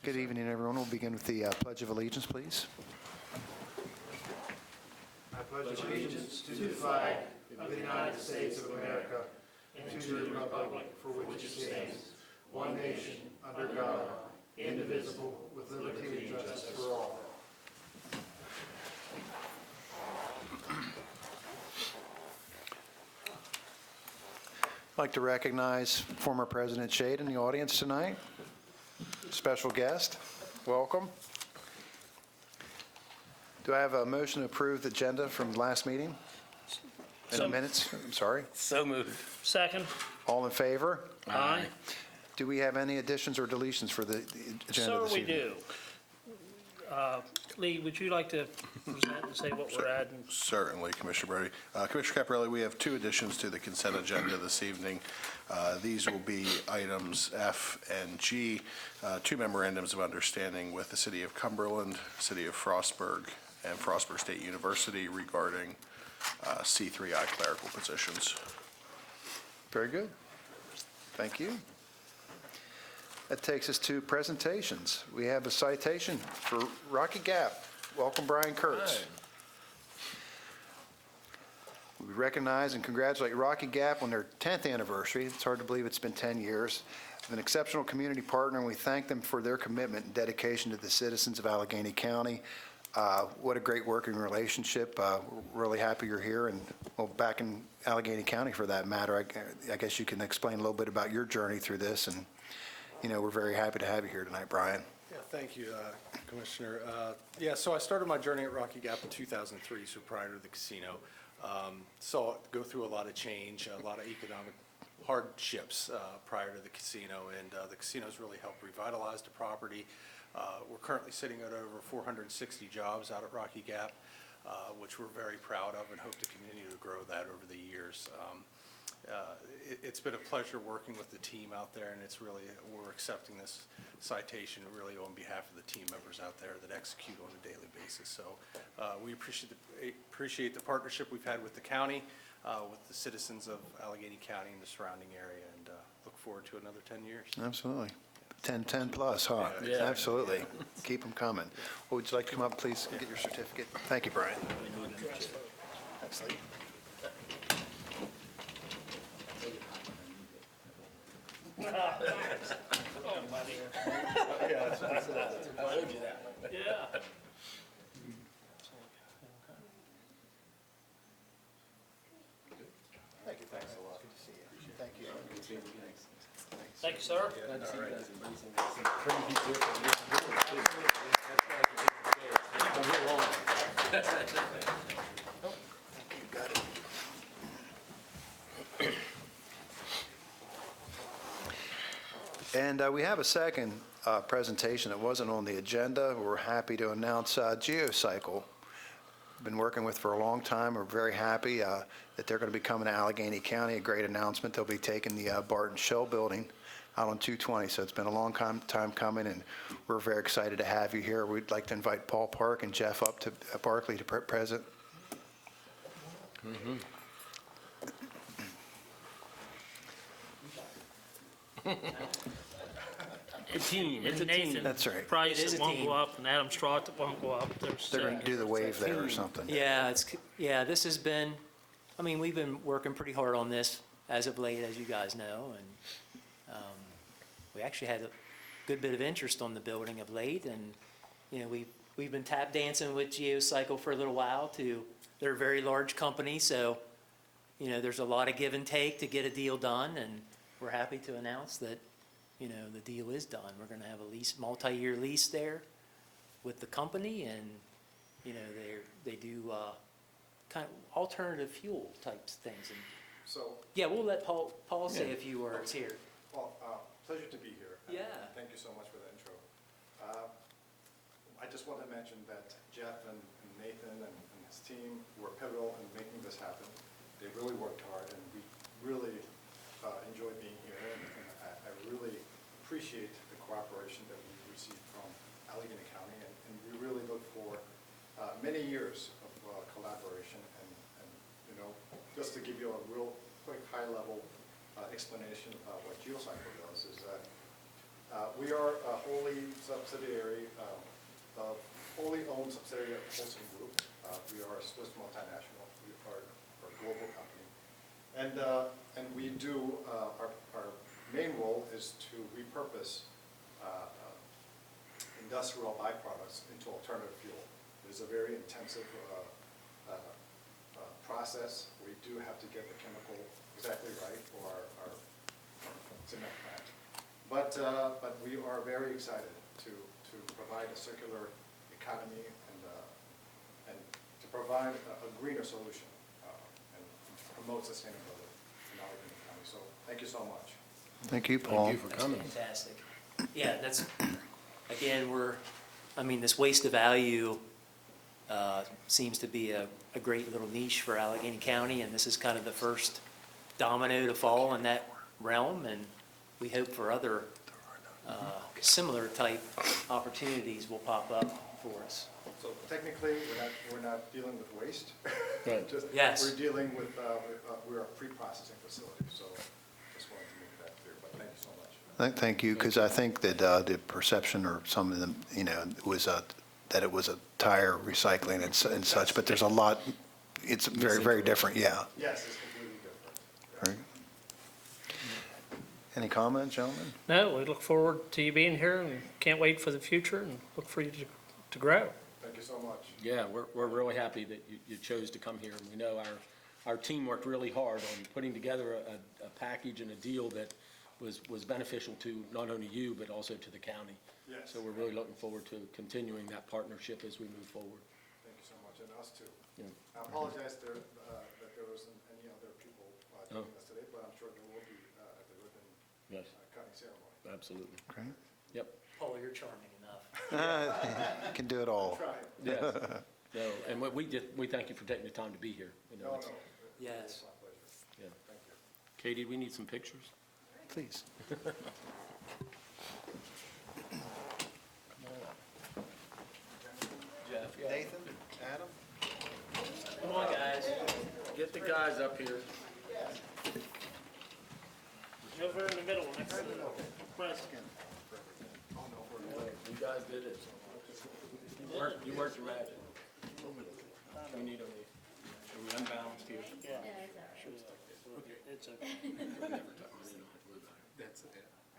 Good evening, everyone. We'll begin with the Pledge of Allegiance, please. I pledge allegiance to the flag of the United States of America and to the republic for which it stands, one nation, under God, indivisible, with liberty and justice for all. I'd like to recognize former President Shade in the audience tonight. Special guest, welcome. Do I have a motion to approve the agenda from the last meeting? In the minutes, I'm sorry. So moved. Second. All in favor? Aye. Do we have any additions or deletions for the agenda So this we evening? do. Lee, would you like to present and say what we're adding? Certainly, Commissioner Brody. Commissioner Caparelli, we have two additions to the consent agenda this evening. These will be items F and G, two memorandums of understanding with the City of Cumberland, City of Frostburg, and Frostburg State University regarding C3I clerical positions. Very good. Thank you. That takes us to presentations. We have a citation for Rocky Gap. Welcome, Brian Kurtz. We recognize and congratulate Rocky Gap on their 10th anniversary. It's hard to believe it's been 10 years. An exceptional community partner, and we thank them for their commitment and dedication to the citizens of Allegany County. What a great working relationship. We're really happy you're here, and well, back in Allegany County for that matter. I guess you can explain a little bit about your journey through this, and we're very happy to have you here tonight, Brian. Yeah, thank you, Commissioner. So I started my journey at Rocky Gap in 2003, so prior to the casino. Saw it go through a lot of change, a lot of economic hardships prior to the casino, and the casino's really helped revitalize the property. We're currently sitting at over 460 jobs out at Rocky Gap, which we're very proud of and hope to continue to grow that over the years. It's been a pleasure working with the team out there, and we're accepting this citation really on behalf of the team members out there that execute on a daily basis. So we appreciate the partnership we've had with the county, with the citizens of Allegany County and the surrounding area, and look forward to another 10 years. Absolutely. 10 plus, huh? Yeah. Absolutely. Keep them coming. Well, would you like to come up, please, and get your certificate? Thank you, Brian. Excellent. Yeah. Thank you. Thanks a lot. Good to see you. Thank you. Good to see you. Thank you, sir. Got it. And we have a second presentation that wasn't on the agenda. We're happy to announce GeoCycle. Been working with for a long time. We're very happy that they're going to be coming to Allegany County. A great announcement. They'll be taking the Barton Shell building out on 220. So it's been a long time coming, and we're very excited to have you here. We'd like to invite Paul Park and Jeff up to Barkley to present. It's a team. It's a Nathan That's right. Price It is that a won't team. go up, and Adam Straught that won't go up. They're going to do the wave there or something. Yeah, this has been, we've been working pretty hard on this as of late, as you guys know, and we actually had a good bit of interest on the building of late, and we've been tap dancing with GeoCycle for a little while. They're a very large company, so there's a lot of give and take to get a deal done, and we're happy to announce that the deal is done. We're going to have a multi-year lease there with the company, and they do kind of alternative fuel types things. And So, yeah, we'll let Paul say a few words here. well, pleasure to be here. Yeah. Thank you so much for the intro. I just want to mention that Jeff and Nathan and his team were pivotal in making this happen. They really worked hard, and we really enjoyed being here, and I really appreciate the cooperation that we've received from Allegany County, and we really look for many years of collaboration, and just to give you a real quick high-level explanation of what GeoCycle does is that we are a wholly subsidiary, the wholly owned subsidiary of Simpson Group. We are a Swiss multinational. We are a global company. And we do, our main role is to repurpose industrial byproducts into alternative fuel. It is a very intensive process. We do have to get the chemical exactly right for our cement plant. But we are very excited to provide a circular economy and to provide a greener solution and promote sustainability in Allegheny County. So thank you so much. Thank you, Paul. That's fantastic. Yeah, that's, again, this waste to value seems to be a great little niche for Allegheny County, and this is kind of the first domino to fall in that realm, and we hope for other similar type opportunities will pop up for us. So technically, we're not dealing with waste. Right. Yes. We're dealing with, we're a pre-processing facility, so just wanted to make that clear, but thank you so much. Thank you, because I think that the perception or some of them, was that it was a tire recycling and such, but there's a lot, it's very, very different, yeah. Yes, it's completely different. Very good. Any comments, gentlemen? No, we look forward to you being here and can't wait for the future and look for you to grow. Thank you so much. Yeah, we're really happy that you chose to come here. And we know our team worked really hard on putting together a package and a deal that was beneficial to not only you, but also to the county. Yes. So we're really looking forward to continuing that partnership as we move forward. Thank you so much, and us too. Yeah. I apologize that there wasn't any other people joining Oh. us today, but I'm sure there will be at the ribbon Yes, cutting ceremony. absolutely. Great. Yep, Paul, you're charming enough. Can do it all. Try. yes. No, and we thank you for taking the time to be here. You know, No, it's- no. Yes. It's my pleasure. Yeah. Thank you. Katie, we need some pictures. Please. Jeff, Nathan, Adam? Come on, guys. get the guys up here. Over in the middle, next to the president. You guys did it. You worked your magic. We need a unbalanced here. Yeah. Sure. It's a. That's it.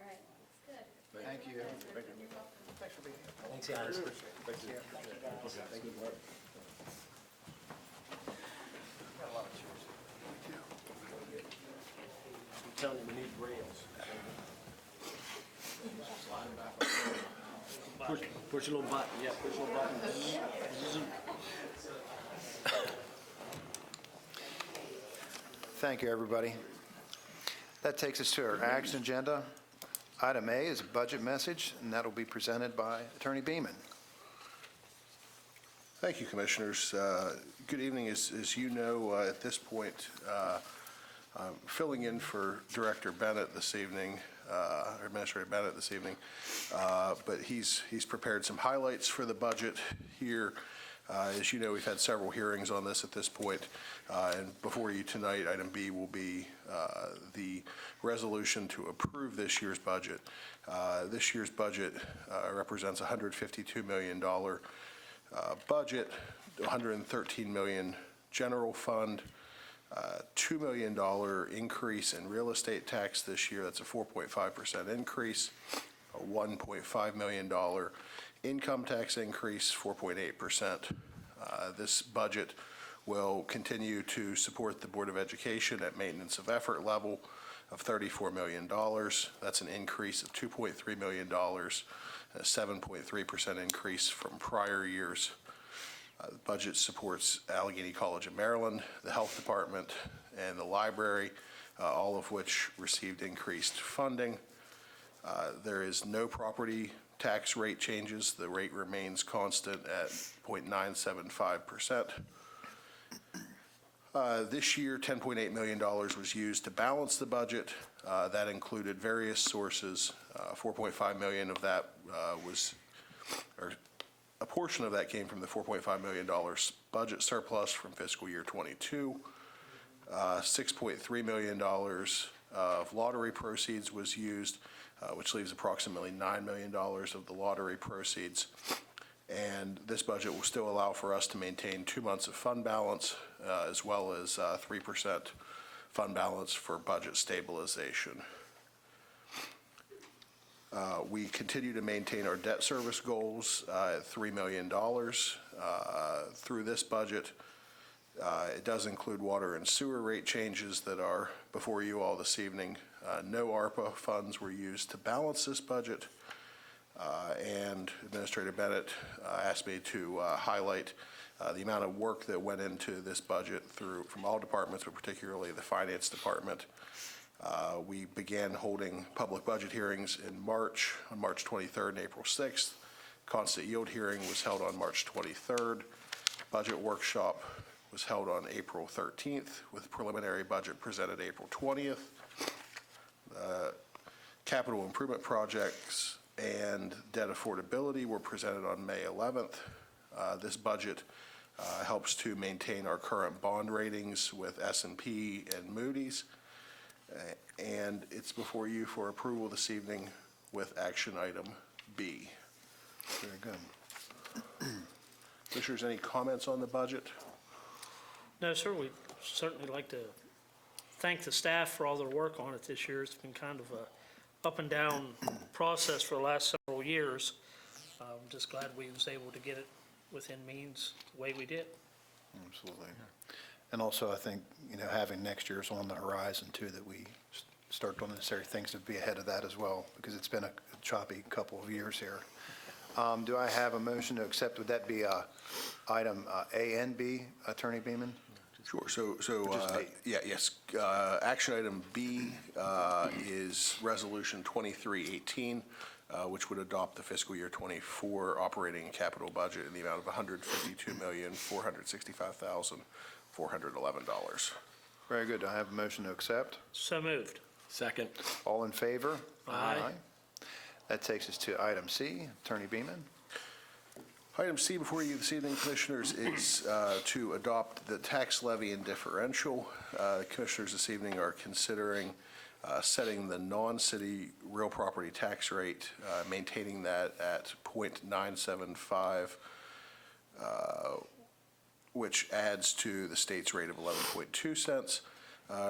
All right, that's good. Thank you. Thanks, guys. I'm telling you, we need rails. Slide them back. Push a little button, yeah, push a little button. Thank you, everybody. That takes us to our action agenda. Item A is a budget message, and that'll be presented by Attorney Beaman. Thank you, Commissioners. Good evening. As you know, at this point, I'm filling in for Director Bennett this evening, or Administrator Bennett this evening, but he's prepared some highlights for the budget here. As you know, we've had several hearings on this at this point, and before you tonight, item B will be the resolution to approve this year's budget. This year's budget represents a $152 million budget, $113 million general fund, $2 million increase in real estate tax this year. That's a 4.5% increase. A $1.5 million income tax increase, 4.8%. This budget will continue to support the Board of Education at maintenance of effort level of $34 million. That's an increase of $2.3 million, a 7.3% increase from prior years. The budget supports Allegheny College of Maryland, the Health Department, and the library, all of which received increased funding. There is no property tax rate changes. The rate remains constant at 0.975%. This year, $10.8 million was used to balance the budget. That included various sources. $4.5 million of that a portion of that came from the $4.5 million budget surplus from fiscal year '22. $6.3 million of lottery proceeds was used, which leaves approximately $9 million of the lottery proceeds. And this budget will still allow for us to maintain 2 months of fund balance, as well as 3% fund balance for budget stabilization. We continue to maintain our debt service goals at $3 million through this budget. It does include water and sewer rate changes that are before you all this evening. No ARPA funds were used to balance this budget. And Administrator Bennett asked me to highlight the amount of work that went into this budget from all departments, but particularly the Finance Department. We began holding public budget hearings in March, on March 23rd and April 6th. Constant yield hearing was held on March 23rd. Budget workshop was held on April 13th, with preliminary budget presented April 20th. Capital improvement projects and debt affordability were presented on May 11th. This budget helps to maintain our current bond ratings with S&P and Moody's. And it's before you for approval this evening with action item B. Very good. Commissioners, any comments on the budget? No, sir, we'd certainly like to thank the staff for all their work on it this year. It's been kind of a up and down process for the last several years. I'm just glad we was able to get it within means the way we did. Absolutely. And also, I think, having next year's on the horizon too, that we start doing the necessary things to be ahead of that as well, because it's been a choppy couple of years here. Do I have a motion to accept? Would that be item A and B, Attorney Beaman? Sure. So, Just B. yes. Action item B is Resolution 2318, which would adopt the fiscal year 24 operating and capital budget in the amount of $152,465,411. Very good. Do I have a motion to accept? So moved. Second. All in favor? Aye. That takes us to item C, Attorney Beaman. Item C before you this evening, Commissioners, is to adopt the tax levy and differential. Commissioners this evening are considering setting the non-city real property tax rate, maintaining that at .975, which adds to the state's rate of 11.2 cents,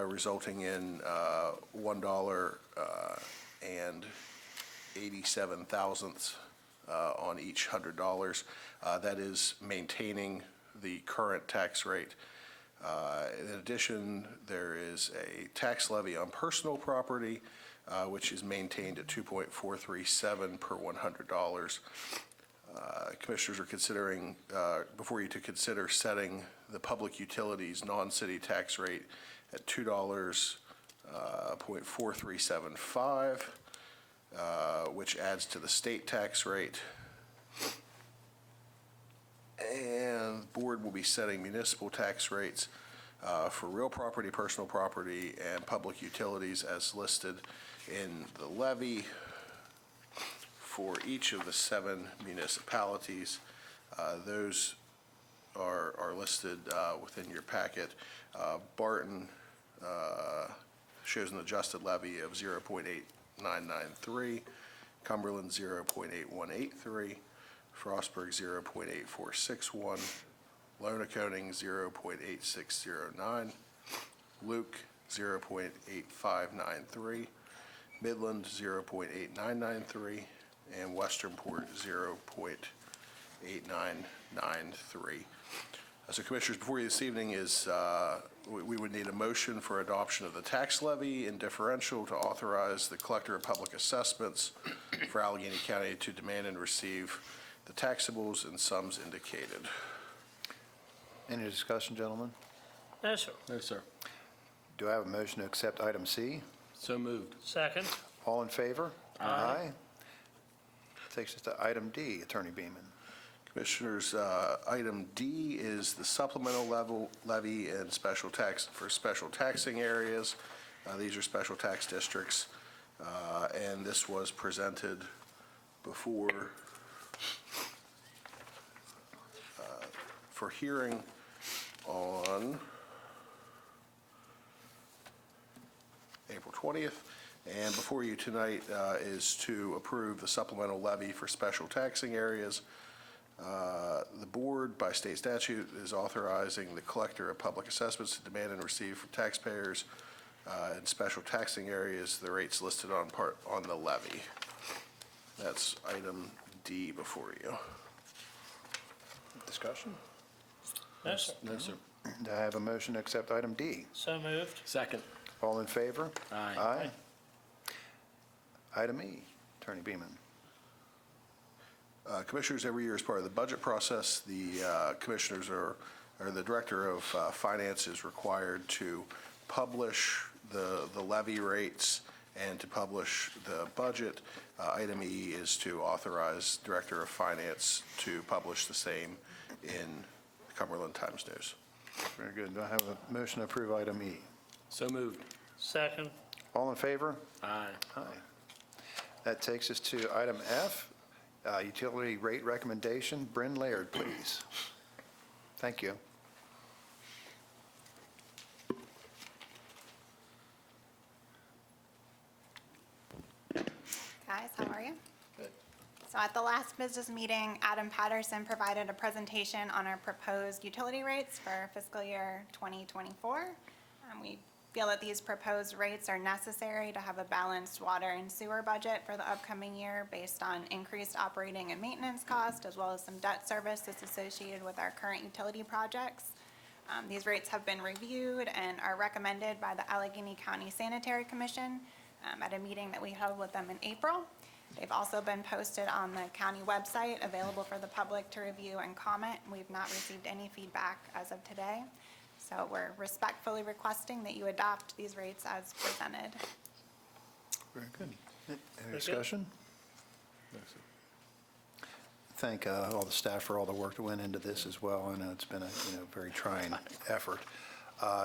resulting in $1.87 on each $100. That is maintaining the current tax rate. In addition, there is a tax levy on personal property, which is maintained at 2.437 per $100. Commissioners are considering, before you to consider setting the public utilities non-city tax rate at $2.4375, which adds to the state tax rate. And the board will be setting municipal tax rates for real property, personal property, and public utilities as listed in the levy for each of the 7 municipalities. Those are listed within your packet. Barton shows an adjusted levy of 0.8993, Cumberland 0.8183, Frostburg 0.8461, Lonaconing 0.8609, Luke 0.8593, Midland 0.8993, and Westernport 0.8993. So Commissioners, before you this evening is we would need a motion for adoption of the tax levy and differential to authorize the Collector of Public Assessments for Allegany County to demand and receive the taxables and sums indicated. Any discussion, gentlemen? No, sir. No, sir. Do I have a motion to accept item C? So moved. Second. All in favor? Aye. Takes us to item D, Attorney Beaman. Commissioners, item D is the supplemental levy and special tax for special taxing areas. These are special tax districts, and this was presented before for hearing on April 20th, And before you tonight is to approve the supplemental levy for special taxing areas. The board, by state statute, is authorizing the collector of public assessments to demand and receive from taxpayers in special taxing areas the rates listed on the levy. That's item D before you. Discussion? No, sir. No, sir. Do I have a motion to accept item D? So moved. Second. All in favor? Aye. Aye. Item E, Attorney Beaman. Commissioners, every year as part of the budget process, the commissioners or the director of finance is required to publish the levy rates and to publish the budget. Item E is to authorize director of finance to publish the same in Cumberland Times News. Very good. Do I have a motion to approve item E? So moved. Second. All in favor? Aye. Aye. That takes us to item F, utility rate recommendation. Bryn Laird, please. Thank you. Guys, how are you? Good. So at the last business meeting, Adam Patterson provided a presentation on our proposed utility rates for fiscal year 2024. We feel that these proposed rates are necessary to have a balanced water and sewer budget for the upcoming year based on increased operating and maintenance cost, as well as some debt service that's associated with our current utility projects. These rates have been reviewed and are recommended by the Allegany County Sanitary Commission at a meeting that we held with them in April. They've also been posted on the county website, available for the public to review and comment. We've not received any feedback as of today. So we're respectfully requesting that you adopt these rates as presented. Very good. Any discussion? Thank all the staff for all the work that went into this as well. I know it's been a very trying effort.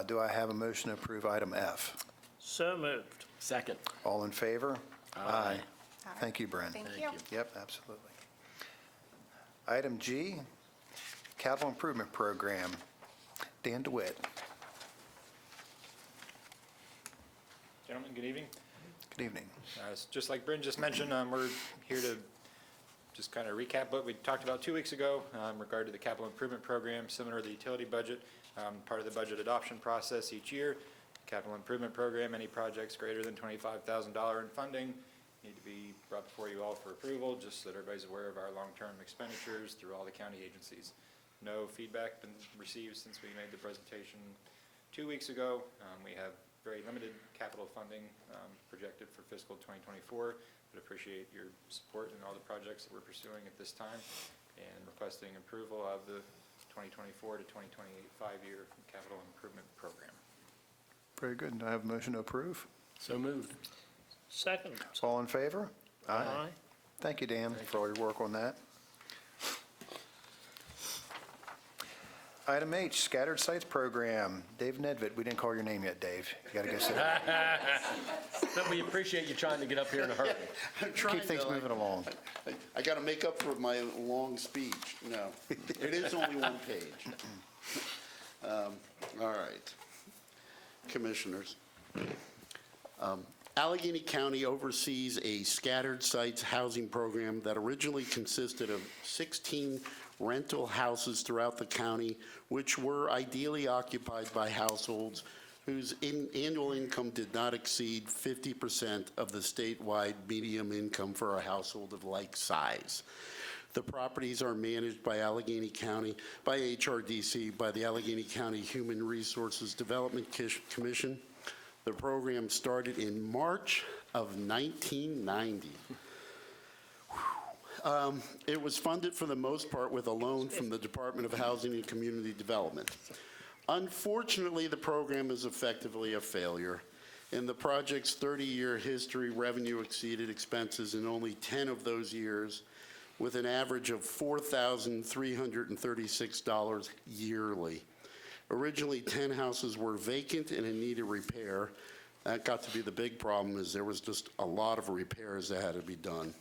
Do I have a motion to approve item F? So moved. Second. All in favor? Aye. All right. Thank you, Bryn. Thank you. Yep, absolutely. Item G, capital improvement program. Dan DeWitt. Gentlemen, good evening. Good evening. Just like Bryn just mentioned, we're here to just kind of recap what we talked about 2 weeks ago in regard to the capital improvement program, similar to the utility budget, part of the budget adoption process each year. Capital improvement program, any projects greater than $25,000 in funding need to be brought before you all for approval, just so that everybody's aware of our long-term expenditures through all the county agencies. No feedback been received since we made the presentation 2 weeks ago. We have very limited capital funding projected for fiscal 2024, but appreciate your support in all the projects that we're pursuing at this time and requesting approval of the 2024 to 2028 5-year capital improvement program. Very good. Do I have a motion to approve? So moved. Second. All in favor? Aye. Thank you, Dan, for all your work on that. Item H, scattered sites program. Dave Nedved, we didn't call your name yet, Dave. You got to go sit down. But we appreciate you trying to get up here in a hurry. I'm trying Keep things to, moving along. I got to make up for my long speech. No, it is only one page. All right. Commissioners. Allegheny County oversees a scattered sites housing program that originally consisted of 16 rental houses throughout the county, which were ideally occupied by households whose annual income did not exceed 50% of the statewide median income for a household of like size. The properties are managed by Allegheny County, by HRDC, by the Allegheny County Human Resources Development Commission. The program started in March of 1990. It was funded for the most part with a loan from the Department of Housing and Community Development. Unfortunately, the program is effectively a failure. In the project's 30-year history, revenue exceeded expenses in only 10 of those years, with an average of $4,336 yearly. Originally, 10 houses were vacant and in need of repair. That got to be the big problem, is there was just a lot of repairs that had to be done.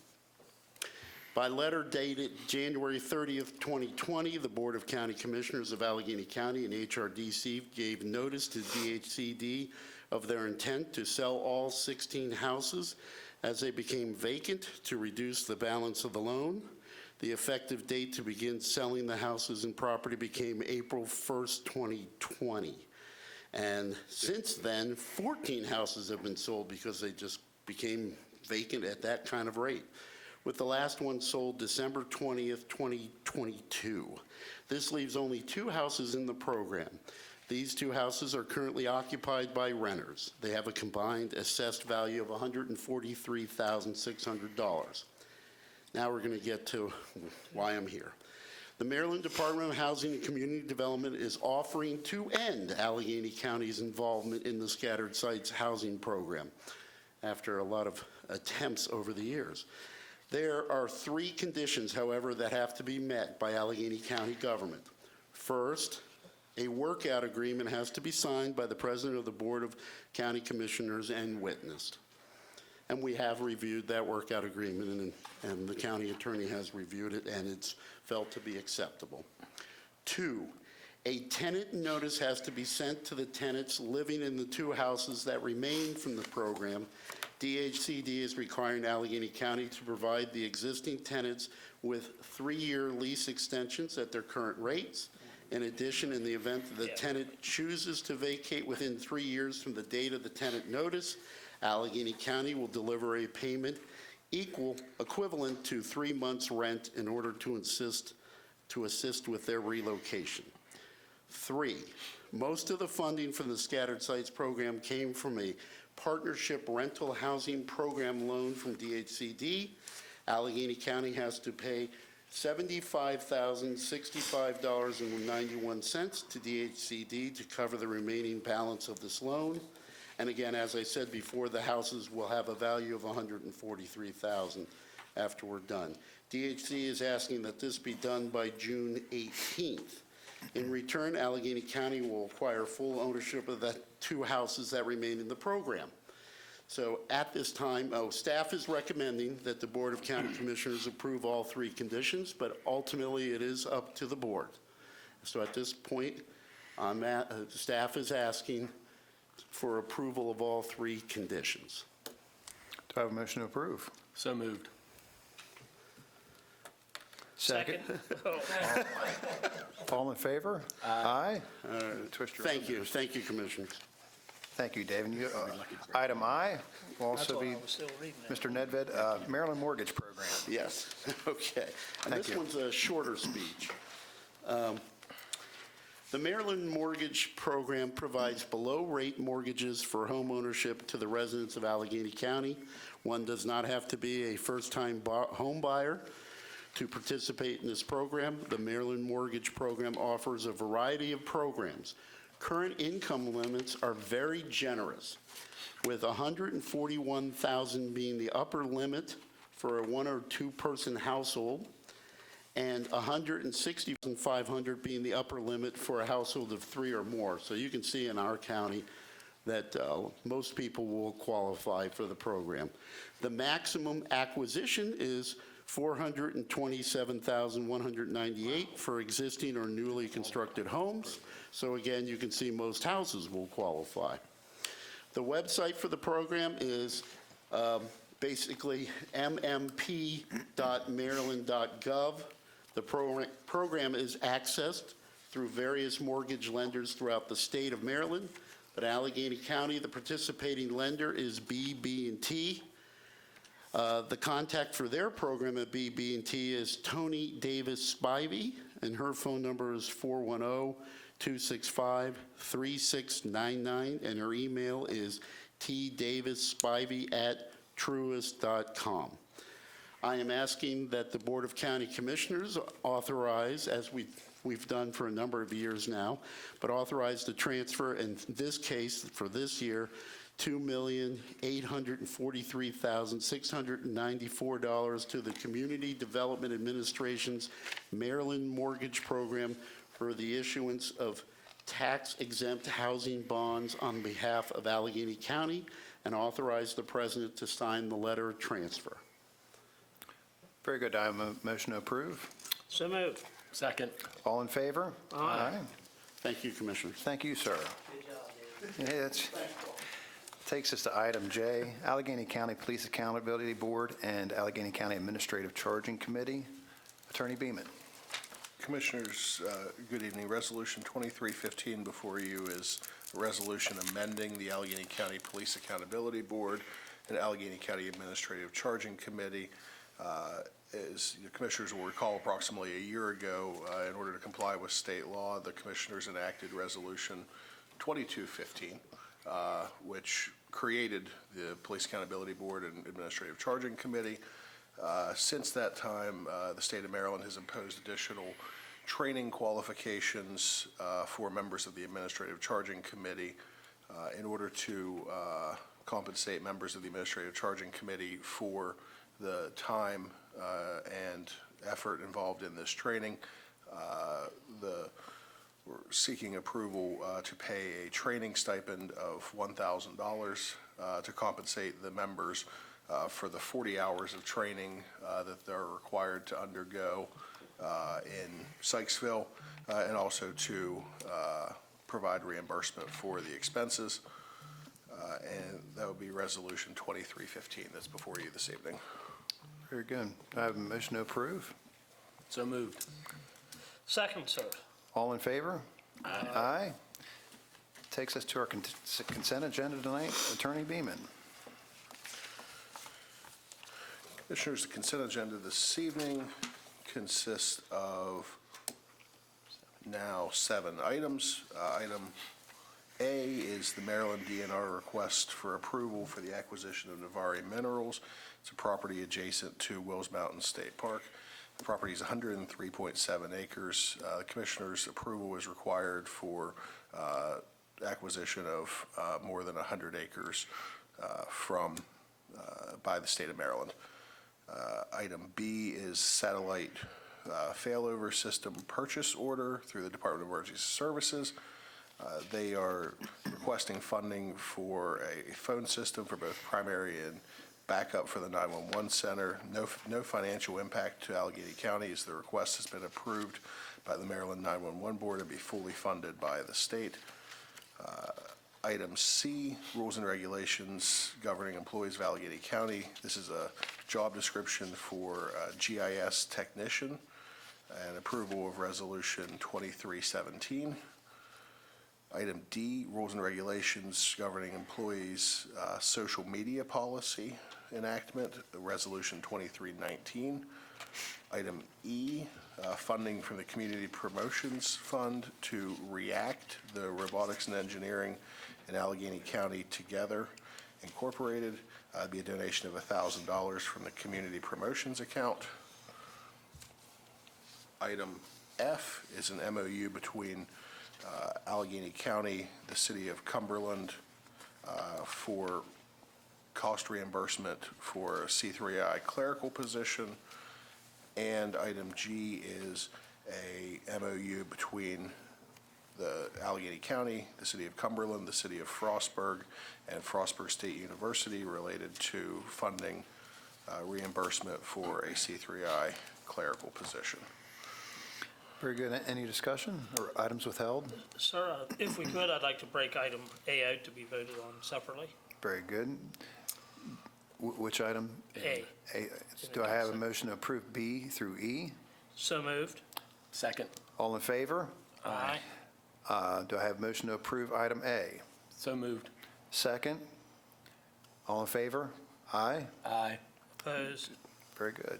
By letter dated January 30th, 2020, the Board of County Commissioners of Allegheny County and HRDC gave notice to DHCD of their intent to sell all 16 houses as they became vacant to reduce the balance of the loan. The effective date to begin selling the houses and property became April 1st, 2020. And since then, 14 houses have been sold because they just became vacant at that kind of rate, with the last one sold December 20th, 2022. This leaves only 2 houses in the program. These 2 houses are currently occupied by renters. They have a combined assessed value of $143,600. Now we're going to get to why I'm here. The Maryland Department of Housing and Community Development is offering to end Allegany County's involvement in the Scattered Sites Housing Program after a lot of attempts over the years. There are 3 conditions, however, that have to be met by Allegany County government. First, a workout agreement has to be signed by the President of the Board of County Commissioners and witnessed. And we have reviewed that workout agreement, and the county attorney has reviewed it, and it's felt to be acceptable. 2, a tenant notice has to be sent to the tenants living in the 2 houses that remain from the program. DHCD is requiring Allegany County to provide the existing tenants with 3-year lease extensions at their current rates. In addition, in the event that the tenant chooses to vacate within 3 years from the date of the tenant notice, Allegany County will deliver a payment equivalent to 3 months' rent in order to assist with their relocation. 3, most of the funding from the Scattered Sites program came from a partnership rental housing program loan from DHCD. Allegany County has to pay $75,065.91 to DHCD to cover the remaining balance of this loan. And again, as I said before, the houses will have a value of $143,000 after we're done. DHC is asking that this be done by June 18th. In return, Allegany County will acquire full ownership of the 2 houses that remain in the program. So at this time, staff is recommending that the Board of County Commissioners approve all 3 conditions, but ultimately it is up to the board. So at this point, staff is asking for approval of all 3 conditions. Do I have a motion to approve? So moved. Second. Oh, All in favor? Aye. Twist your Thank you, Commissioners. Thank you, David. Item I will that's also why be, I was still reading that. Mr. Nedved, Maryland Mortgage Program. Yes, okay. And Thank this you. one's a shorter speech. The Maryland Mortgage Program provides below-rate mortgages for home ownership to the residents of Allegany County. One does not have to be a first-time home buyer to participate in this program. The Maryland Mortgage Program offers a variety of programs. Current income limits are very generous, with $141,000 being the upper limit for a 1 or 2 person household, and $160,500 being the upper limit for a household of 3 or more. So you can see in our county that most people will qualify for the program. The maximum acquisition is $427,198 for existing or newly constructed homes. So again, you can see most houses will qualify. The website for the program is basically mmp.maryland.gov. The program is accessed through various mortgage lenders throughout the state of Maryland, but Allegany County, the participating lender is BB&T. The contact for their program at BB&T is Tony Davis Spivey, and her phone number is 410-265-3699, and her email is tdavisspivey@truist.com. I am asking that the Board of County Commissioners authorize, as we've done for a number of years now, but authorize the transfer, in this case, for this year, $2,843,694 to the Community Development Administration's Maryland Mortgage Program for the issuance of tax-exempt housing bonds on behalf of Allegany County, and authorize the President to sign the letter of transfer. Very good. I have a motion to approve. So moved. Second. All in favor? Aye. Thank you, Commissioners. Thank you, sir. Good job, David. Yeah, that's, Takes us to item J, Allegheny County Police Accountability Board and Allegheny County Administrative Charging Committee. Attorney Beaman. Commissioners, good evening. Resolution 2315 before you is a resolution amending the Allegheny County Police Accountability Board and Allegheny County Administrative Charging Committee. As the commissioners will recall, approximately a year ago, in order to comply with state law, the commissioners enacted Resolution 2215, which created the Police Accountability Board and Administrative Charging Committee. Since that time, the state of Maryland has imposed additional training qualifications for members of the Administrative Charging Committee in order to compensate members of the Administrative Charging Committee for the time and effort involved in this training. We're seeking approval to pay a training stipend of $1,000 to compensate the members for the 40 hours of training that they're required to undergo in Sykesville, and also to provide reimbursement for the expenses. And that would be Resolution 2315 that's before you this evening. Very good. Do I have a motion to approve? So moved. Second, sir. All in favor? Aye. Takes us to our consent agenda tonight. Attorney Beaman. Commissioners, the consent agenda this evening consists of now 7 items. Item A is the Maryland DNR request for approval for the acquisition of Navarre Minerals. It's a property adjacent to Wills Mountain State Park. The property is 103.7 acres. The Commissioner's approval is required for acquisition of more than 100 acres by the state of Maryland. Item B is satellite failover system purchase order through the Department of Emergency Services. They are requesting funding for a phone system for both primary and backup for the 911 center. No financial impact to Allegheny County, as the request has been approved by the Maryland 911 Board and be fully funded by the state. Item C, rules and regulations governing employees of Allegheny County. This is a job description for a GIS technician and approval of Resolution 2317. Item D, rules and regulations governing employees' social media policy enactment, Resolution 2319. Item E, funding from the Community Promotions Fund to REACT, the Robotics and Engineering in Allegheny County Together Incorporated. It'd be a donation of $1,000 from the Community Promotions account. Item F is an MOU between Allegheny County, the City of Cumberland, for cost reimbursement for a C3I clerical position. And item G is a MOU between the Allegheny County, the City of Cumberland, the City of Frostburg, and Frostburg State University related to funding reimbursement for a C3I clerical position. Very good. Any discussion or items withheld? Sir, if we could, I'd like to break item A out to be voted on separately. Very good. Which item? A. A. Do I have a motion to approve B through E? So moved. Second. All in favor? Aye. Do I have a motion to approve item A? So moved. Second? All in favor? Aye. Aye. Opposed? Very good.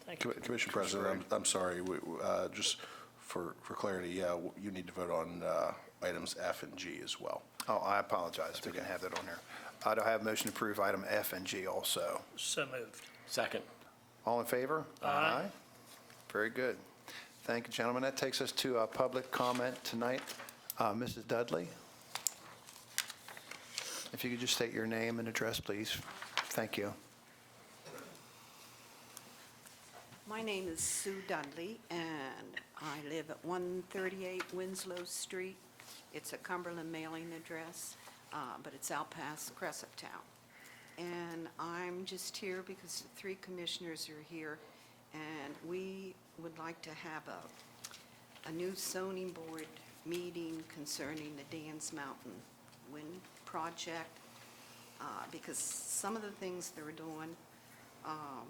Thank you. Commissioner President, I'm sorry, just for clarity, yeah, you need to vote on items F and G as well. Oh, I apologize. We didn't have that on here. Do I have a motion to approve item F and G also? So moved. Second. All in favor? Aye. Very good. Thank you, gentlemen. That takes us to public comment tonight. Mrs. Dudley? If you could just state your name and address, please. Thank you. My name is Sue Dudley, and I live at 138 Winslow Street. It's a Cumberland mailing address, but it's out past Cresaptown. And I'm just here because the 3 commissioners are here, and we would like to have a new zoning board meeting concerning the Dan's Mountain Wind Project. because some of the things they're doing, I'll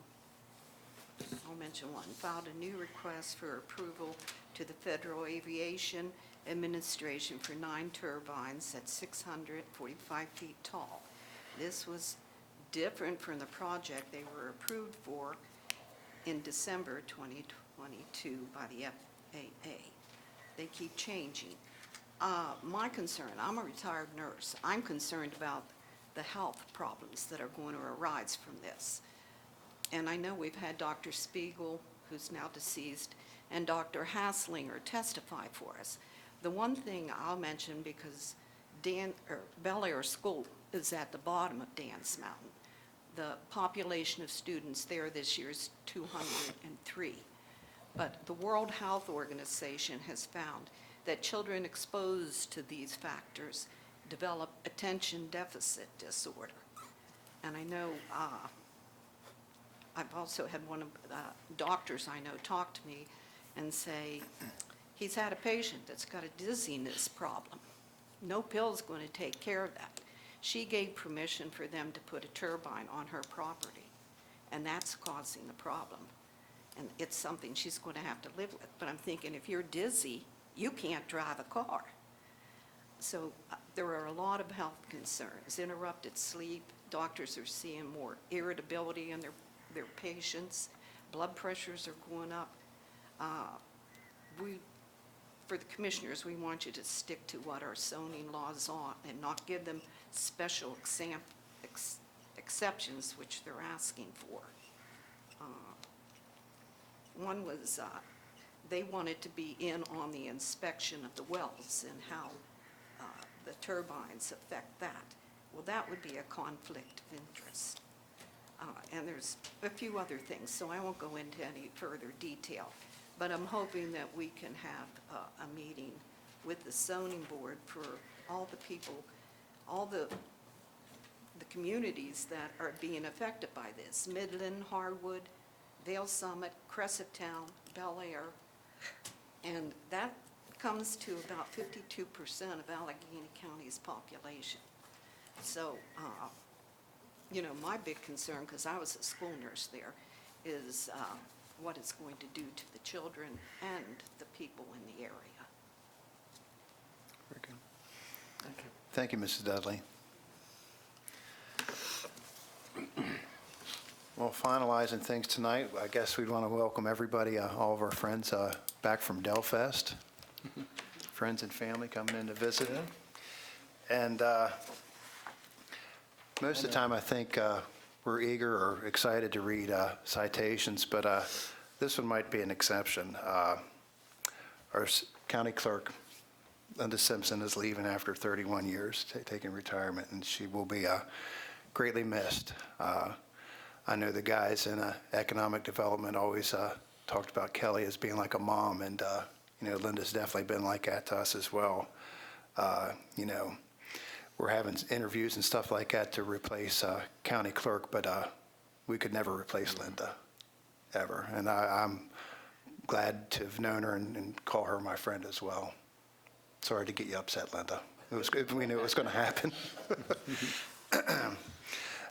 mention one, filed a new request for approval to the Federal Aviation Administration for 9 turbines at 645 feet tall. This was different from the project they were approved for in December 2022 by the FAA. They keep changing. My concern, I'm a retired nurse, I'm concerned about the health problems that are going to arise from this. And I know we've had Dr. Spiegel, who's now deceased, and Dr. Hasslinger testify for us. The one thing I'll mention, because Bel Air School is at the bottom of Dan's Mountain. The population of students there this year is 203. But the World Health Organization has found that children exposed to these factors develop attention deficit disorder. And I know, I've also had one of the doctors I know talk to me and say, he's had a patient that's got a dizziness problem. No pill's going to take care of that. She gave permission for them to put a turbine on her property, and that's causing the problem. And it's something she's going to have to live with. But I'm thinking, if you're dizzy, you can't drive a car. So there are a lot of health concerns. Interrupted sleep, doctors are seeing more irritability in their patients. Blood pressures are going up. For the commissioners, we want you to stick to what our zoning laws are and not give them special exceptions, which they're asking for. One was they wanted to be in on the inspection of the wells and how the turbines affect that. Well, that would be a conflict of interest. And there's a few other things, so I won't go into any further detail. But I'm hoping that we can have a meeting with the zoning board for all the people, all the communities that are being affected by this. Midland, Harwood, Vale Summit, Crescenttown, Bel Air, and that comes to about 52% of Allegheny County's population. So, you know, my big concern, because I was a school nurse there, is what it's going to do to the children and the people in the area. Very good. Thank you, Mrs. Dudley. Well, finalizing things tonight, I guess we'd want to welcome everybody, all of our friends back from Delfest, friends and family coming in to visit. And most of the time, I think we're eager or excited to read citations, but this one might be an exception. Our county clerk, Linda Simpson, is leaving after 31 years, taking retirement, and she will be greatly missed. I know the guys in economic development always talked about Kelly as being like a mom, and you know, Linda's definitely been like that to us as well. You know, we're having interviews and stuff like that to replace county clerk, but we could never replace Linda, ever. And I'm glad to have known her and call her my friend as well. Sorry to get you upset, Linda. We knew it was going to happen.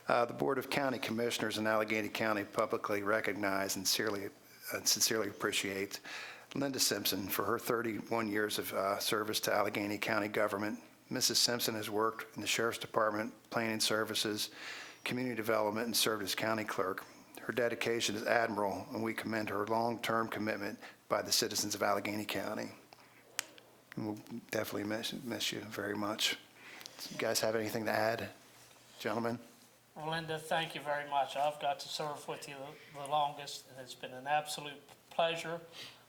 The Board of County Commissioners in Allegany County publicly recognize and sincerely appreciate Linda Simpson for her 31 years of service to Allegany County government. Mrs. Simpson has worked in the Sheriff's Department, Planning Services, Community Development, and served as county clerk. Her dedication is admirable, and we commend her long-term commitment by the citizens of Allegany County. We'll definitely miss you very much. You guys have anything to add, gentlemen? Well, Linda, thank you very much. I've got to serve with you the longest, and it's been an absolute pleasure.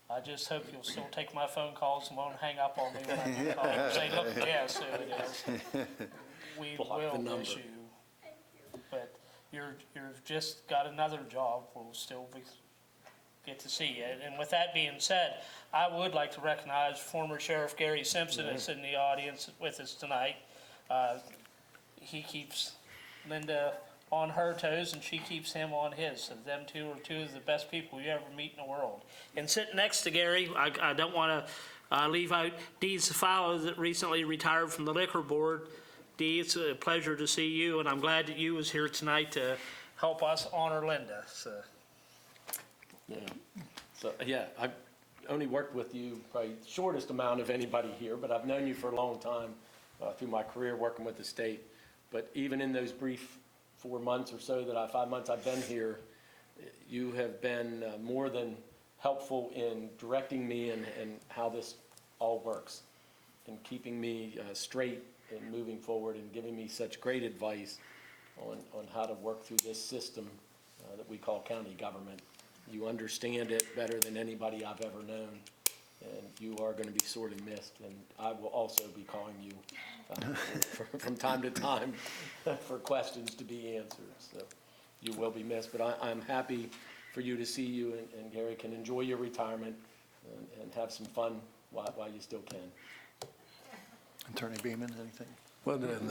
I just hope you'll still take my phone calls and won't hang up on me when I do call and say, look, guess who it is. We will miss you. But you've just got another job. We'll still get to see you. And with that being said, I would like to recognize former Sheriff Gary Simpson that's in the audience with us tonight. He keeps Linda on her toes, and she keeps him on his. So them two are two of the best people you ever meet in the world. And sitting next to Gary, I don't want to leave out Dee Zafalo, that recently retired from the Liquor Board. Dee, it's a pleasure to see you, and I'm glad that you was here tonight to help us honor Linda, so. Yeah. So, yeah, I've only worked with you probably the shortest amount of anybody here, but I've known you for a long time through my career working with the state. But even in those brief 4 months or so 5 months I've been here, you have been more than helpful in directing me and how this all works, and keeping me straight and moving forward, and giving me such great advice on how to work through this system that we call county government. You understand it better than anybody I've ever known, and you are going to be sorely missed. And I will also be calling you from time to time for questions to be answered. So you will be missed, but I'm happy for you to see you, and Gary can enjoy your retirement and have some fun while you still can. Attorney Beeman, anything? Well, in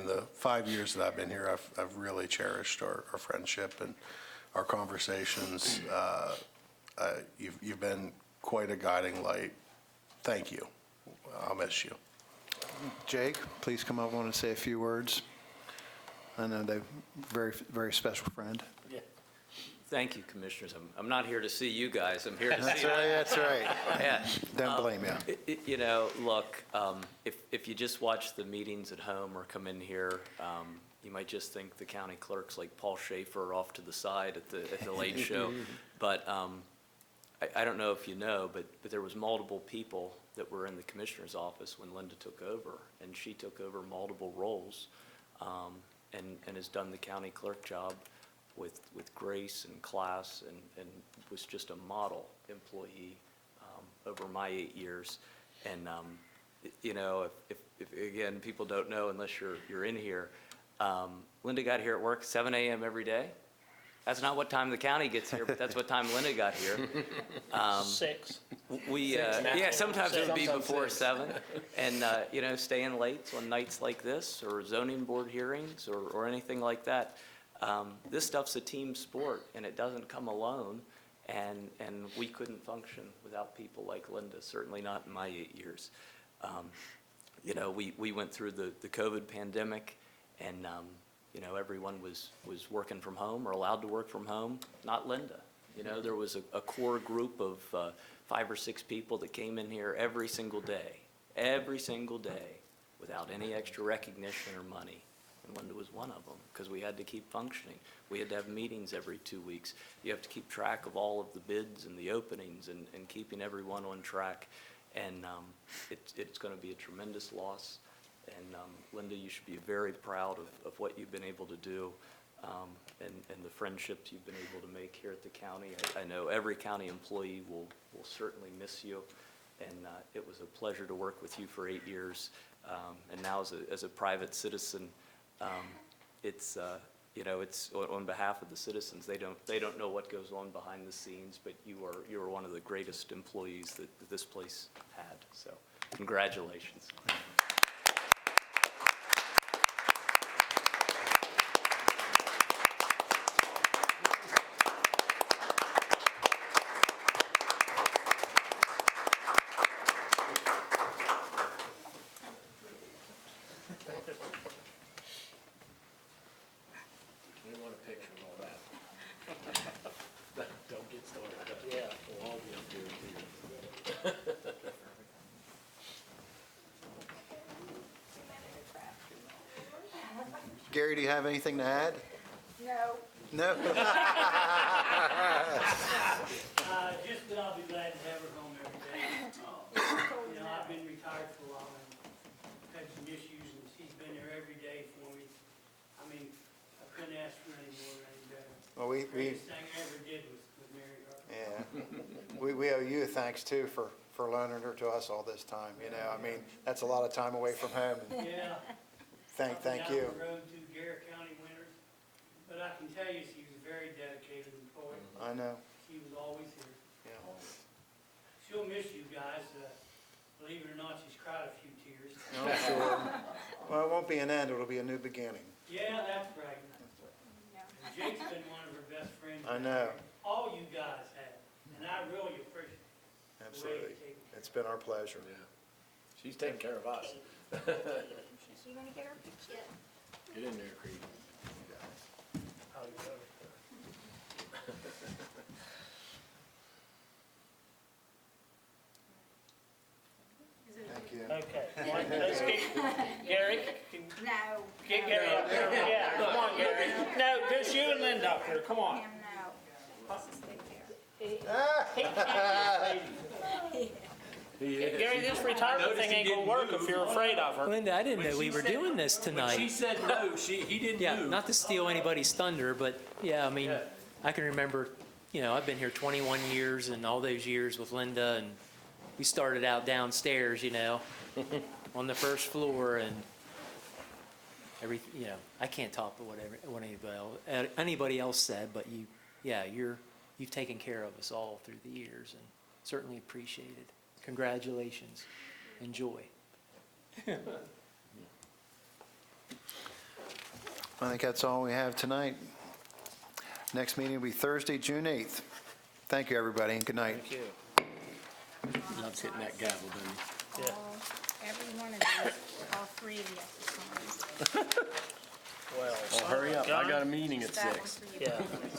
the 5 years that I've been here, I've really cherished our friendship and our conversations. You've been quite a guiding light. Thank you. I'll miss you. Jake, please come up. I want to say a few words. I know they're very, very special friend. Thank you, Commissioners. I'm not here to see you guys. I'm here to That's see. right, that's right. Yeah. Don't blame you. You know, look, if you just watch the meetings at home or come in here, you might just think the county clerk's like Paul Schaefer off to the side at the Late Show. But I don't know if you know, but there was multiple people that were in the commissioner's office when Linda took over, and she took over multiple roles, and has done the county clerk job with grace and class, and was just a model employee over my 8 years. And you know, if again, people don't know unless you're in here, Linda got here at work 7 a.m. every day. That's not what time the county gets here, but that's what time Linda got here. 6. Yeah, sometimes it would be Sometimes before 6. 7. And, you know, staying late on nights like this, or zoning board hearings, or anything like that. This stuff's a team sport, and it doesn't come alone. And we couldn't function without people like Linda, certainly not in my 8 years. You know, we went through the COVID pandemic, and, you know, everyone was working from home or allowed to work from home, not Linda. You know, there was a core group of 5 or 6 people that came in here every single day, without any extra recognition or money. And Linda was one of them, because we had to keep functioning. We had to have meetings every 2 weeks. You have to keep track of all of the bids and the openings, and keeping everyone on track. And it's going to be a tremendous loss. And Linda, you should be very proud of what you've been able to do, and the friendships you've been able to make here at the county. I know every county employee will certainly miss you, and it was a pleasure to work with you for 8 years. And now as a private citizen, it's you know, it's on behalf of the citizens. They don't know what goes on behind the scenes, but you are one of the greatest employees that this place had. So congratulations. We want a picture of all that. Don't get started. Yeah, we'll all be up here too. Gary, do you have anything to add? No. No? Just that I'll be glad to have her home every day. You know, I've been retired for a while and had some issues, and she's been there every day for me. I mean, I couldn't ask for any more or any better. Well, we Greatest thing I ever did was marry her. yeah, we owe you thanks too for loaning her to us all this time, you know. I mean, that's a lot of time away from home. And Yeah. Thank Down you. the road to Garrett County winters, but I can tell you she was a very dedicated employee. I know, She was always here. yeah. She'll miss you guys. Believe it or not, she's cried a few tears. I'm sure. Well, it won't be an end, it'll be a new beginning. Yeah, that's right. And Jake's been one of her best friends. I know, All you guys have, and I really appreciate the way absolutely. you take It's been our pleasure. She's taking care of us. it. She's You gonna get her picture? Get in there, Creed. Thank you. Okay. Let's get, Gary, No. get Gary up here. Yeah, come on, Gary. No, just you and Linda up here, come on. Him, no. Just stay there. Gary, this retirement thing ain't gonna work if you're afraid of her. Linda, I didn't know we were doing this When tonight. she said no, he didn't Yeah, move. not to steal anybody's thunder, but yeah, I mean, I can remember, I've been here 21 years and all those years with Linda, and we started out downstairs, on the first floor, and I can't talk to what anybody else said, but you've taken care of us all through the years, and certainly appreciate it. Congratulations. Enjoy. I think that's all we have tonight. Next meeting will be Thursday, June 8th. Thank you, everybody, and good night. Thank you. Loves hitting that gavel, doesn't he? Every one of these, all three of you have to sign. Well, Well, hurry up, I got a meeting at That one 6. for you. Yeah. Sign every